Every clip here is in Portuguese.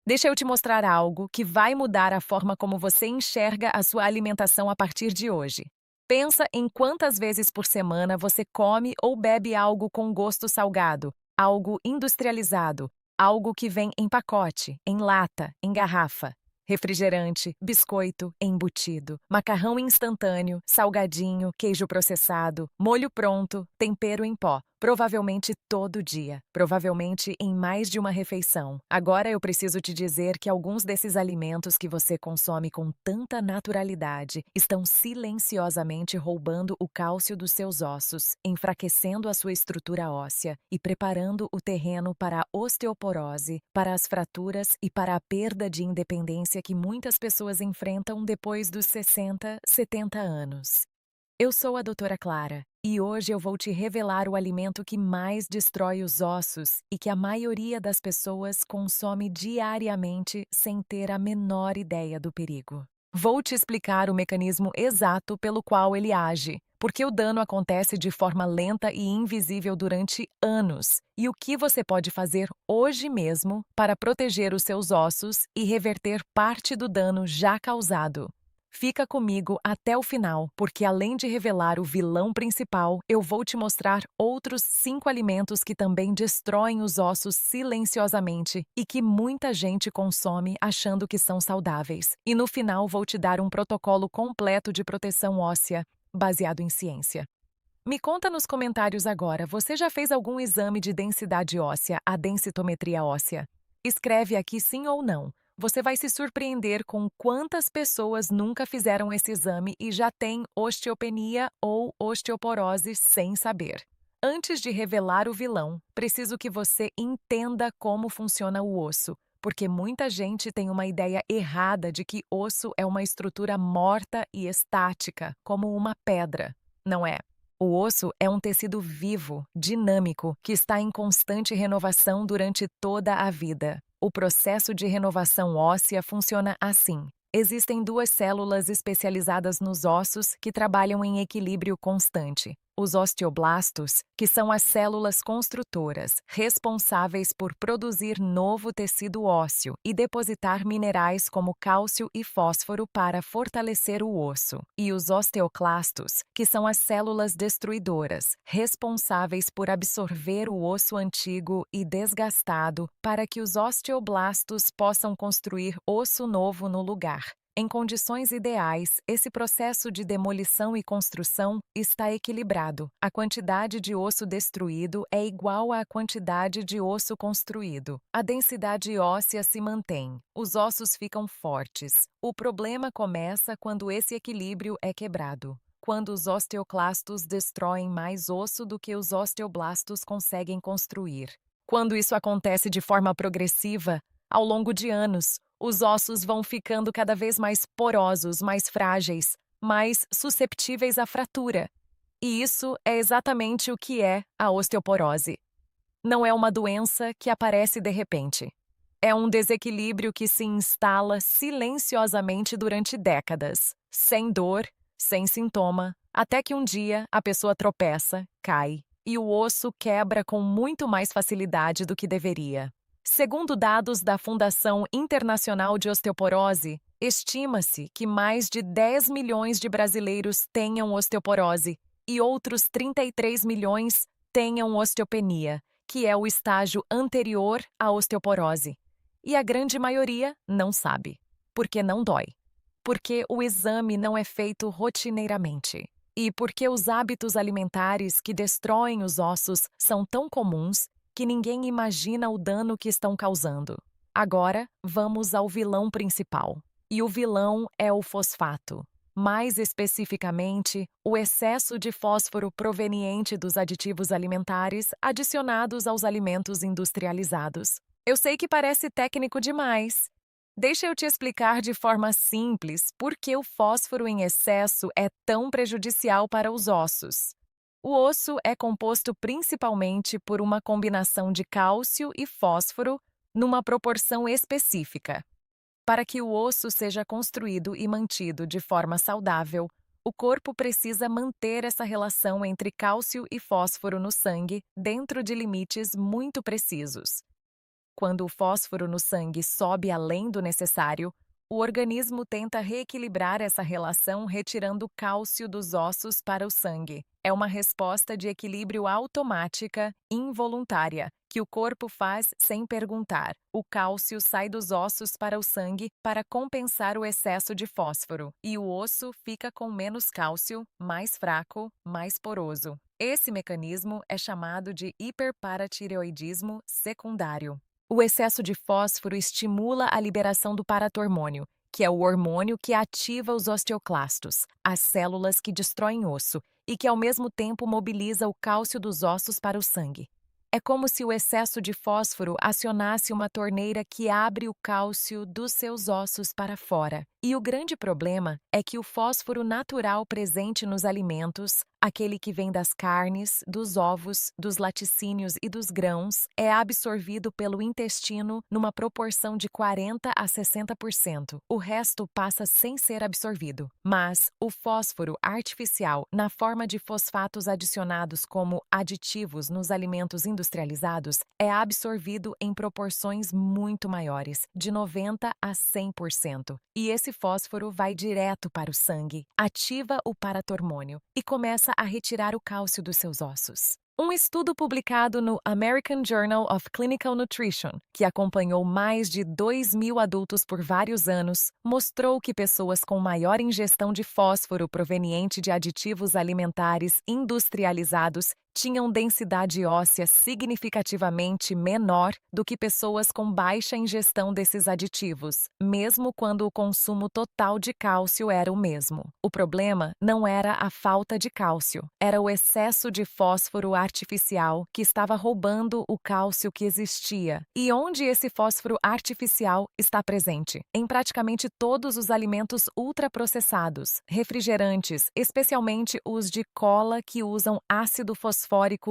Deixa eu te mostrar algo que vai mudar a forma como você enxerga a sua alimentação a partir de hoje. Pensa em quantas vezes por semana você come ou bebe algo com gosto salgado, algo industrializado, algo que vem em pacote, em lata, em garrafa. Refrigerante, biscoito, embutido, macarrão instantâneo, salgadinho, queijo processado, molho pronto, tempero em pó. Provavelmente todo dia, provavelmente em mais de uma refeição. Agora eu preciso te dizer que alguns desses alimentos que você consome com tanta naturalidade estão silenciosamente roubando o cálcio dos seus ossos, enfraquecendo a sua estrutura óssea e preparando o terreno para a osteoporose, para as fraturas e para a perda de independência que muitas pessoas enfrentam depois dos 60, 70 anos. Eu sou a doutora Clara e hoje eu vou te revelar o alimento que mais destrói os ossos e que a maioria das pessoas consome diariamente sem ter a menor ideia do perigo. Vou te explicar o mecanismo exato pelo qual ele age, porque o dano acontece de forma lenta e invisível durante anos, e o que você pode fazer hoje mesmo para proteger os seus ossos e reverter parte do dano já causado. Fica comigo até o final, porque além de revelar o vilão principal, eu vou te mostrar outros 5 alimentos que também destroem os ossos silenciosamente e que muita gente consome achando que são saudáveis. E no final vou te dar um protocolo completo de proteção óssea, baseado em ciência. Me conta nos comentários agora, você já fez algum exame de densidade óssea, a densitometria óssea? Escreve aqui sim ou não. Você vai se surpreender com quantas pessoas nunca fizeram esse exame e já têm osteopenia ou osteoporose sem saber. Antes de revelar o vilão, preciso que você entenda como funciona o osso, porque muita gente tem uma ideia errada de que osso é uma estrutura morta e estática, como uma pedra. Não é. O osso é um tecido vivo, dinâmico, que está em constante renovação durante toda a vida. O processo de renovação óssea funciona assim. Existem 2 células especializadas nos ossos que trabalham em equilíbrio constante. Os osteoblastos, que são as células construtoras, responsáveis por produzir novo tecido ósseo e depositar minerais como cálcio e fósforo para fortalecer o osso. E os osteoclastos, que são as células destruidoras, responsáveis por absorver o osso antigo e desgastado para que os osteoblastos possam construir osso novo no lugar. Em condições ideais, esse processo de demolição e construção está equilibrado. A quantidade de osso destruído é igual à quantidade de osso construído. A densidade óssea se mantém. Os ossos ficam fortes. O problema começa quando esse equilíbrio é quebrado. Quando os osteoclastos destroem mais osso do que os osteoblastos conseguem construir. Quando isso acontece de forma progressiva, ao longo de anos, os ossos vão ficando cada vez mais porosos, mais frágeis, mais susceptíveis à fratura. E isso é exatamente o que é a osteoporose. Não é uma doença que aparece de repente. É um desequilíbrio que se instala silenciosamente durante décadas, sem dor, sem sintoma, até que um dia a pessoa tropeça, cai, e o osso quebra com muito mais facilidade do que deveria. Segundo dados da Fundação Internacional de Osteoporose, estima-se que mais de 10 milhões de brasileiros tenham osteoporose e outros 33 milhões tenham osteopenia, que é o estágio anterior à osteoporose. E a grande maioria não sabe, porque não dói, porque o exame não é feito rotineiramente e porque os hábitos alimentares que destroem os ossos são tão comuns que ninguém imagina o dano que estão causando. Agora, vamos ao vilão principal. E o vilão é o fosfato. Mais especificamente, o excesso de fósforo proveniente dos aditivos alimentares adicionados aos alimentos industrializados. Eu sei que parece técnico demais. Deixa eu te explicar de forma simples por que o fósforo em excesso é tão prejudicial para os ossos. O osso é composto principalmente por uma combinação de cálcio e fósforo numa proporção específica. Para que o osso seja construído e mantido de forma saudável, o corpo precisa manter essa relação entre cálcio e fósforo no sangue dentro de limites muito precisos. Quando o fósforo no sangue sobe além do necessário, o organismo tenta reequilibrar essa relação retirando cálcio dos ossos para o sangue. É uma resposta de equilíbrio automática, involuntária, que o corpo faz sem perguntar. O cálcio sai dos ossos para o sangue para compensar o excesso de fósforo, e o osso fica com menos cálcio, mais fraco, mais poroso. Esse mecanismo é chamado de hiperparatireoidismo secundário. O excesso de fósforo estimula a liberação do paratormônio, que é o hormônio que ativa os osteoclastos, as células que destroem osso, e que ao mesmo tempo mobiliza o cálcio dos ossos para o sangue. É como se o excesso de fósforo acionasse uma torneira que abre o cálcio dos seus ossos para fora. E o grande problema é que o fósforo natural presente nos alimentos, aquele que vem das carnes, dos ovos, dos laticínios e dos grãos, é absorvido pelo intestino numa proporção de 40 a 60%. O resto passa sem ser absorvido. Mas o fósforo artificial, na forma de fosfatos adicionados como aditivos nos alimentos industrializados, é absorvido em proporções muito maiores, de 90 a 100%. E esse fósforo vai direto para o sangue, ativa o paratormônio e começa a retirar o cálcio dos seus ossos. Um estudo publicado no American Journal of Clinical Nutrition, que acompanhou mais de 2.000 adultos por vários anos, mostrou que pessoas com maior ingestão de fósforo proveniente de aditivos alimentares industrializados tinham densidade óssea significativamente menor do que pessoas com baixa ingestão desses aditivos, mesmo quando o consumo total de cálcio era o mesmo. O problema não era a falta de cálcio, era o excesso de fósforo artificial que estava roubando o cálcio que existia. E onde esse fósforo artificial está presente? Em praticamente todos os alimentos ultraprocessados, refrigerantes, especialmente os de cola que usam ácido fosfórico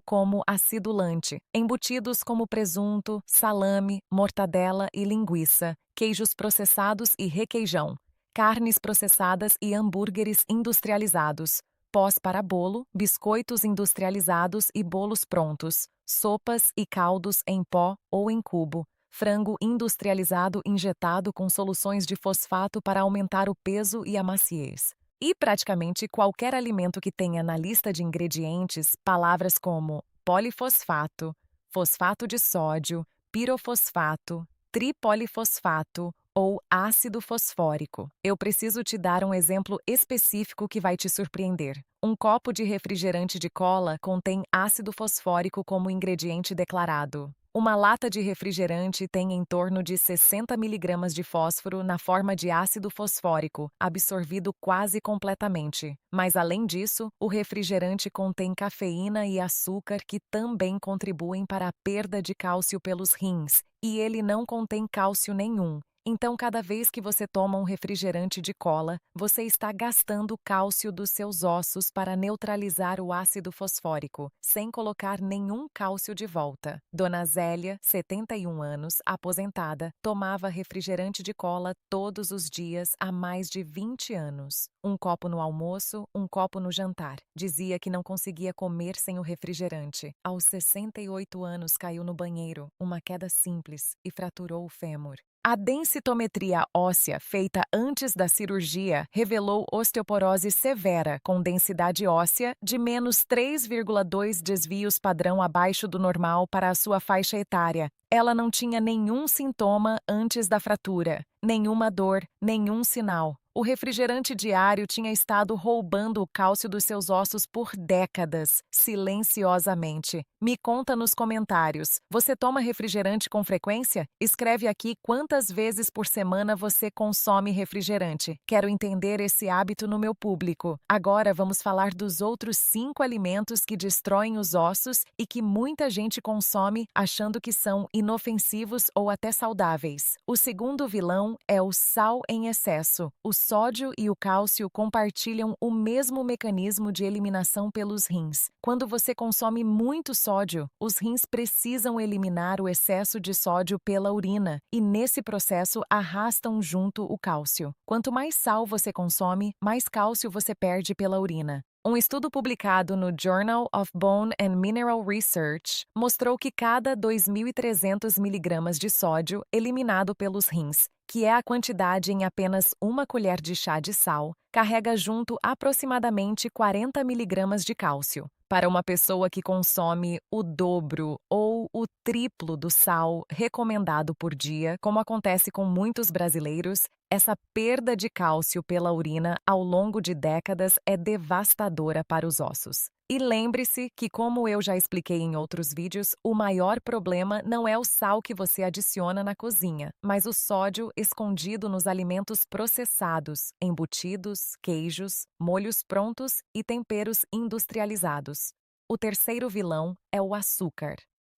como acidulante, embutidos como presunto, salame, mortadela e linguiça, queijos processados e requeijão, carnes processadas e hambúrgueres industrializados, pós para bolo, biscoitos industrializados e bolos prontos, sopas e caldos em pó ou em cubo, frango industrializado injetado com soluções de fosfato para aumentar o peso e a maciez. E praticamente qualquer alimento que tenha na lista de ingredientes palavras como polifosfato, fosfato de sódio, pirofosfato, tripolifosfato ou ácido fosfórico. Eu preciso te dar um exemplo específico que vai te surpreender. Um copo de refrigerante de cola contém ácido fosfórico como ingrediente declarado. Uma lata de refrigerante tem em torno de 60 mg de fósforo na forma de ácido fosfórico, absorvido quase completamente. Mas, além disso, o refrigerante contém cafeína e açúcar que também contribuem para a perda de cálcio pelos rins, e ele não contém cálcio nenhum. Então, cada vez que você toma um refrigerante de cola, você está gastando o cálcio dos seus ossos para neutralizar o ácido fosfórico, sem colocar nenhum cálcio de volta. Dona Zélia, 71 anos, aposentada, tomava refrigerante de cola todos os dias há mais de 20 anos. Um copo no almoço, um copo no jantar. Dizia que não conseguia comer sem o refrigerante. Aos 68 anos caiu no banheiro, uma queda simples, e fraturou o fêmur. A densitometria óssea feita antes da cirurgia revelou osteoporose severa com densidade óssea de menos 3,2 desvios padrão abaixo do normal para a sua faixa etária. Ela não tinha nenhum sintoma antes da fratura, nenhuma dor, nenhum sinal. O refrigerante diário tinha estado roubando o cálcio dos seus ossos por décadas, silenciosamente. Me conta nos comentários. Você toma refrigerante com frequência? Escreve aqui quantas vezes por semana você consome refrigerante. Quero entender esse hábito no meu público. Agora vamos falar dos outros 5 alimentos que destroem os ossos e que muita gente consome achando que são inofensivos ou até saudáveis. O segundo vilão é o sal em excesso. O sódio e o cálcio compartilham o mesmo mecanismo de eliminação pelos rins. Quando você consome muito sódio, os rins precisam eliminar o excesso de sódio pela urina e, nesse processo, arrastam junto o cálcio. Quanto mais sal você consome, mais cálcio você perde pela urina. Um estudo publicado no Journal of Bone and Mineral Research mostrou que cada 2.300 miligramas de sódio eliminado pelos rins, que é a quantidade em apenas uma colher de chá de sal, carrega junto aproximadamente 40 miligramas de cálcio. Para uma pessoa que consome o dobro ou o triplo do sal recomendado por dia, como acontece com muitos brasileiros, essa perda de cálcio pela urina ao longo de décadas é devastadora para os ossos. E lembre-se que, como eu já expliquei em outros vídeos, o maior problema não é o sal que você adiciona na cozinha, mas o sódio escondido nos alimentos processados, embutidos, queijos, molhos prontos e temperos industrializados. O terceiro vilão é o açúcar.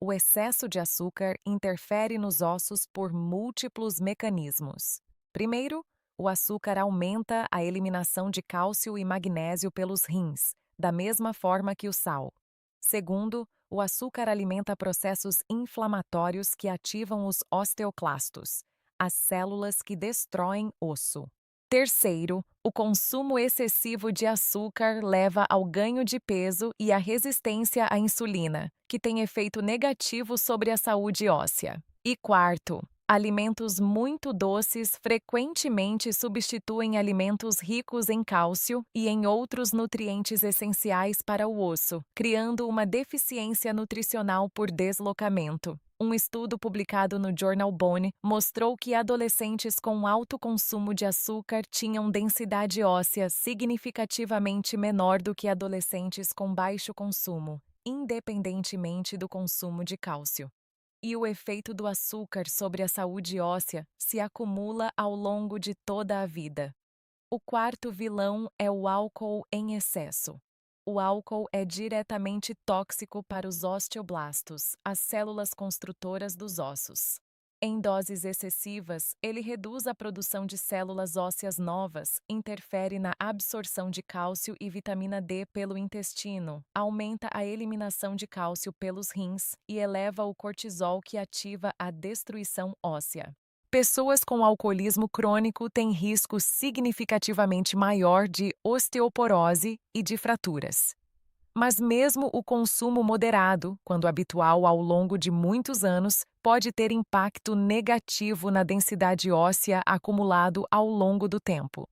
O excesso de açúcar interfere nos ossos por múltiplos mecanismos. Primeiro, o açúcar aumenta a eliminação de cálcio e magnésio pelos rins, da mesma forma que o sal. Segundo, o açúcar alimenta processos inflamatórios que ativam os osteoclastos, as células que destroem osso. Terceiro, o consumo excessivo de açúcar leva ao ganho de peso e à resistência à insulina, que tem efeito negativo sobre a saúde óssea. E quarto, alimentos muito doces frequentemente substituem alimentos ricos em cálcio e em outros nutrientes essenciais para o osso, criando uma deficiência nutricional por deslocamento. Um estudo publicado no Journal Bone mostrou que adolescentes com alto consumo de açúcar tinham densidade óssea significativamente menor do que adolescentes com baixo consumo, independentemente do consumo de cálcio. E o efeito do açúcar sobre a saúde óssea se acumula ao longo de toda a vida. O quarto vilão é o álcool em excesso. O álcool é diretamente tóxico para os osteoblastos, as células construtoras dos ossos. Em doses excessivas, ele reduz a produção de células ósseas novas, interfere na absorção de cálcio e vitamina D pelo intestino, aumenta a eliminação de cálcio pelos rins e eleva o cortisol que ativa a destruição óssea. Pessoas com alcoolismo crônico têm risco significativamente maior de osteoporose e de fraturas. Mas mesmo o consumo moderado, quando habitual ao longo de muitos anos, pode ter impacto negativo na densidade óssea acumulado ao longo do tempo.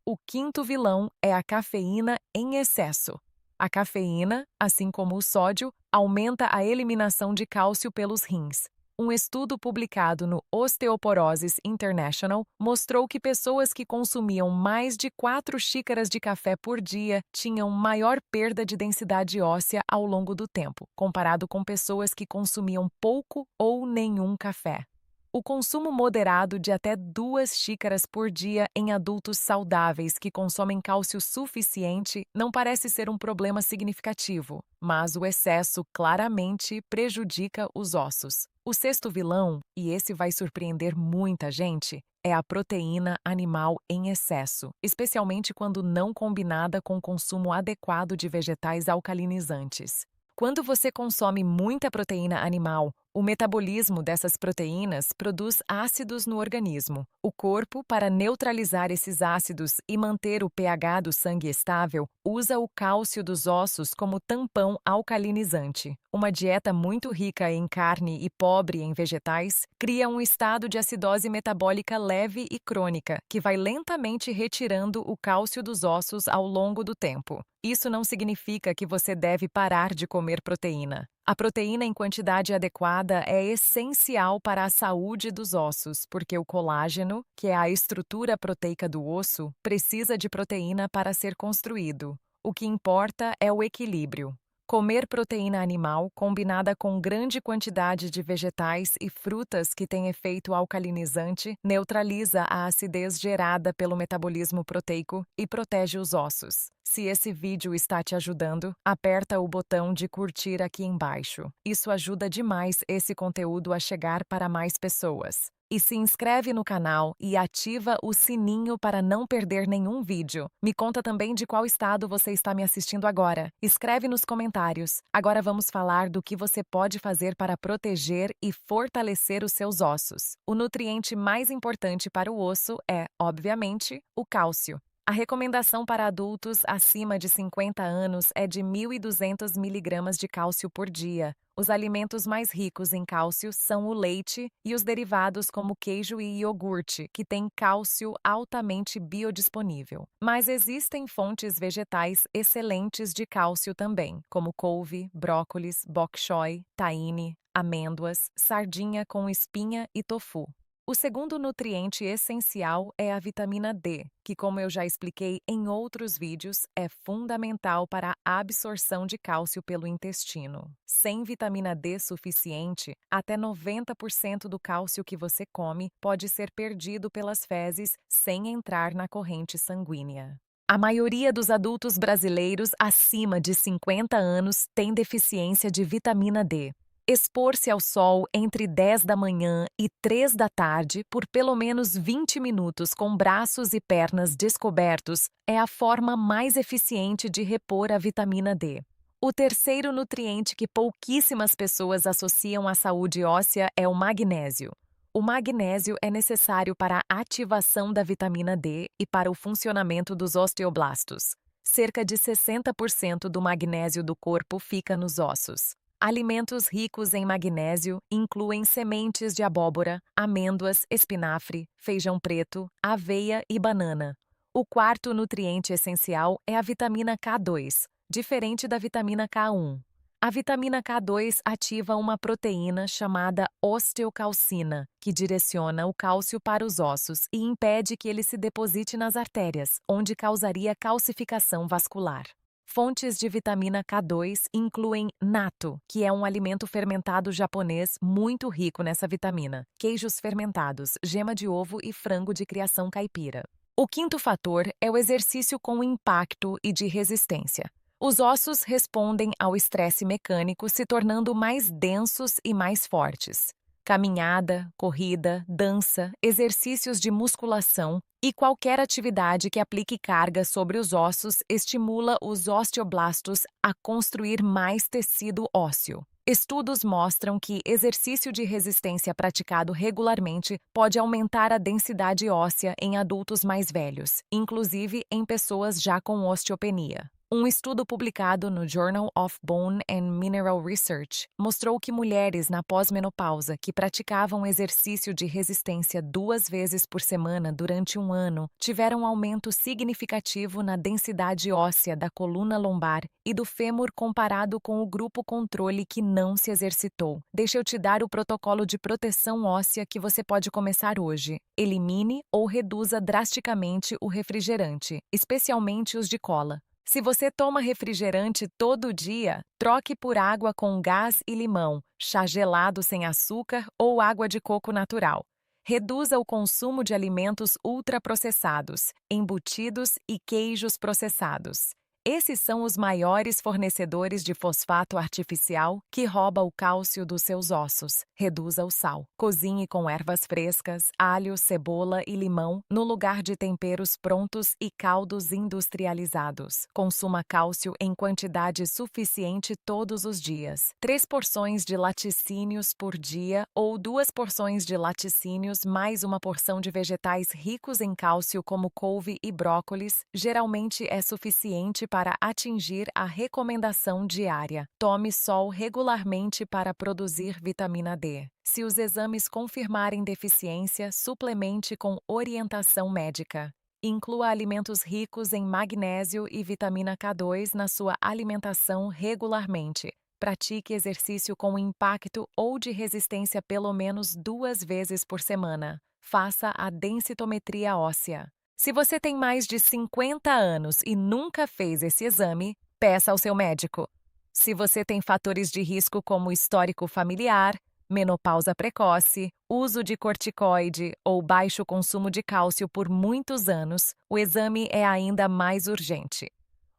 O quinto vilão é a cafeína em excesso. A cafeína, assim como o sódio, aumenta a eliminação de cálcio pelos rins. Um estudo publicado no Osteoporosis International mostrou que pessoas que consumiam mais de 4 xícaras de café por dia tinham maior perda de densidade óssea ao longo do tempo, comparado com pessoas que consumiam pouco ou nenhum café. O consumo moderado de até 2 xícaras por dia em adultos saudáveis que consomem cálcio suficiente não parece ser um problema significativo, mas o excesso claramente prejudica os ossos. O sexto vilão, e esse vai surpreender muita gente, é a proteína animal em excesso, especialmente quando não combinada com o consumo adequado de vegetais alcalinizantes. Quando você consome muita proteína animal, o metabolismo dessas proteínas produz ácidos no organismo. O corpo, para neutralizar esses ácidos e manter o pH do sangue estável, usa o cálcio dos ossos como tampão alcalinizante. Uma dieta muito rica em carne e pobre em vegetais cria um estado de acidose metabólica leve e crônica, que vai lentamente retirando o cálcio dos ossos ao longo do tempo. Isso não significa que você deve parar de comer proteína. A proteína em quantidade adequada é essencial para a saúde dos ossos, porque o colágeno, que é a estrutura proteica do osso, precisa de proteína para ser construído. O que importa é o equilíbrio. Comer proteína animal, combinada com grande quantidade de vegetais e frutas que têm efeito alcalinizante, neutraliza a acidez gerada pelo metabolismo proteico e protege os ossos. Se esse vídeo está te ajudando, aperta o botão de curtir aqui embaixo. Isso ajuda demais esse conteúdo a chegar para mais pessoas. E se inscreve no canal e ativa o sininho para não perder nenhum vídeo. Me conta também de qual estado você está me assistindo agora. Escreve nos comentários. Agora vamos falar do que você pode fazer para proteger e fortalecer os seus ossos. O nutriente mais importante para o osso é, obviamente, o cálcio. A recomendação para adultos acima de 50 anos é de 1.200 miligramas de cálcio por dia. Os alimentos mais ricos em cálcio são o leite e os derivados como queijo e iogurte, que têm cálcio altamente biodisponível. Mas existem fontes vegetais excelentes de cálcio também, como couve, brócolis, bok choy, tahine, amêndoas, sardinha com espinha e tofu. O segundo nutriente essencial é a vitamina D, que, como eu já expliquei em outros vídeos, é fundamental para a absorção de cálcio pelo intestino. Sem vitamina D suficiente, até 90% do cálcio que você come pode ser perdido pelas fezes sem entrar na corrente sanguínea. A maioria dos adultos brasileiros acima de 50 anos tem deficiência de vitamina D. Expor-se ao sol entre 10 da manhã e 3 da tarde por pelo menos 20 minutos com braços e pernas descobertos é a forma mais eficiente de repor a vitamina D. O terceiro nutriente que pouquíssimas pessoas associam à saúde óssea é o magnésio. O magnésio é necessário para a ativação da vitamina D e para o funcionamento dos osteoblastos. Cerca de 60% do magnésio do corpo fica nos ossos. Alimentos ricos em magnésio incluem sementes de abóbora, amêndoas, espinafre, feijão preto, aveia e banana. O quarto nutriente essencial é a vitamina K2, diferente da vitamina K1. A vitamina K2 ativa uma proteína chamada osteocalcina, que direciona o cálcio para os ossos e impede que ele se deposite nas artérias, onde causaria calcificação vascular. Fontes de vitamina K2 incluem natto, que é um alimento fermentado japonês muito rico nessa vitamina, queijos fermentados, gema de ovo e frango de criação caipira. O quinto fator é o exercício com impacto e de resistência. Os ossos respondem ao estresse mecânico, se tornando mais densos e mais fortes. Caminhada, corrida, dança, exercícios de musculação e qualquer atividade que aplique carga sobre os ossos estimula os osteoblastos a construir mais tecido ósseo. Estudos mostram que exercício de resistência praticado regularmente pode aumentar a densidade óssea em adultos mais velhos, inclusive em pessoas já com osteopenia. Um estudo publicado no Journal of Bone and Mineral Research mostrou que mulheres na pós-menopausa que praticavam exercício de resistência 2 vezes por semana durante um ano tiveram um aumento significativo na densidade óssea da coluna lombar e do fêmur comparado com o grupo controle que não se exercitou. Deixa eu te dar o protocolo de proteção óssea que você pode começar hoje. Elimine ou reduza drasticamente o refrigerante, especialmente os de cola. Se você toma refrigerante todo dia, troque por água com gás e limão, chá gelado sem açúcar ou água de coco natural. Reduza o consumo de alimentos ultraprocessados, embutidos e queijos processados. Esses são os maiores fornecedores de fosfato artificial que rouba o cálcio dos seus ossos. Reduza o sal. Cozinhe com ervas frescas, alho, cebola e limão no lugar de temperos prontos e caldos industrializados. Consuma cálcio em quantidade suficiente todos os dias. 3 porções de laticínios por dia ou 2 porções de laticínios mais uma porção de vegetais ricos em cálcio como couve e brócolis geralmente é suficiente para atingir a recomendação diária. Tome sol regularmente para produzir vitamina D. Se os exames confirmarem deficiência, suplemente com orientação médica. Inclua alimentos ricos em magnésio e vitamina K2 na sua alimentação regularmente. Pratique exercício com impacto ou de resistência pelo menos 2 vezes por semana. Faça a densitometria óssea. Se você tem mais de 50 anos e nunca fez esse exame, peça ao seu médico. Se você tem fatores de risco como histórico familiar, menopausa precoce, uso de corticoide ou baixo consumo de cálcio por muitos anos, o exame é ainda mais urgente.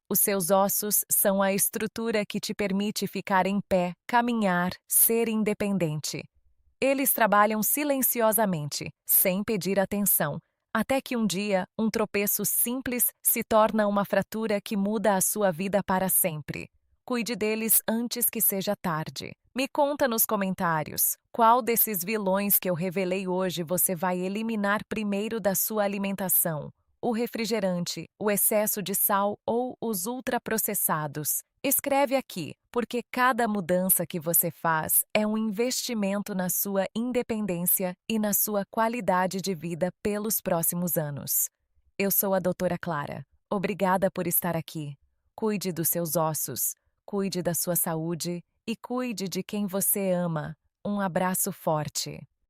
Os seus ossos são a estrutura que te permite ficar em pé, caminhar, ser independente. Eles trabalham silenciosamente, sem pedir atenção, até que um dia, um tropeço simples se torna uma fratura que muda a sua vida para sempre. Cuide deles antes que seja tarde. Me conta nos comentários, qual desses vilões que eu revelei hoje você vai eliminar primeiro da sua alimentação? o refrigerante, o excesso de sal ou os ultraprocessados. Escreve aqui, porque cada mudança que você faz é um investimento na sua independência e na sua qualidade de vida pelos próximos anos. Eu sou a doutora Clara. Obrigada por estar aqui. Cuide dos seus ossos, cuide da sua saúde e cuide de quem você ama. Um abraço forte.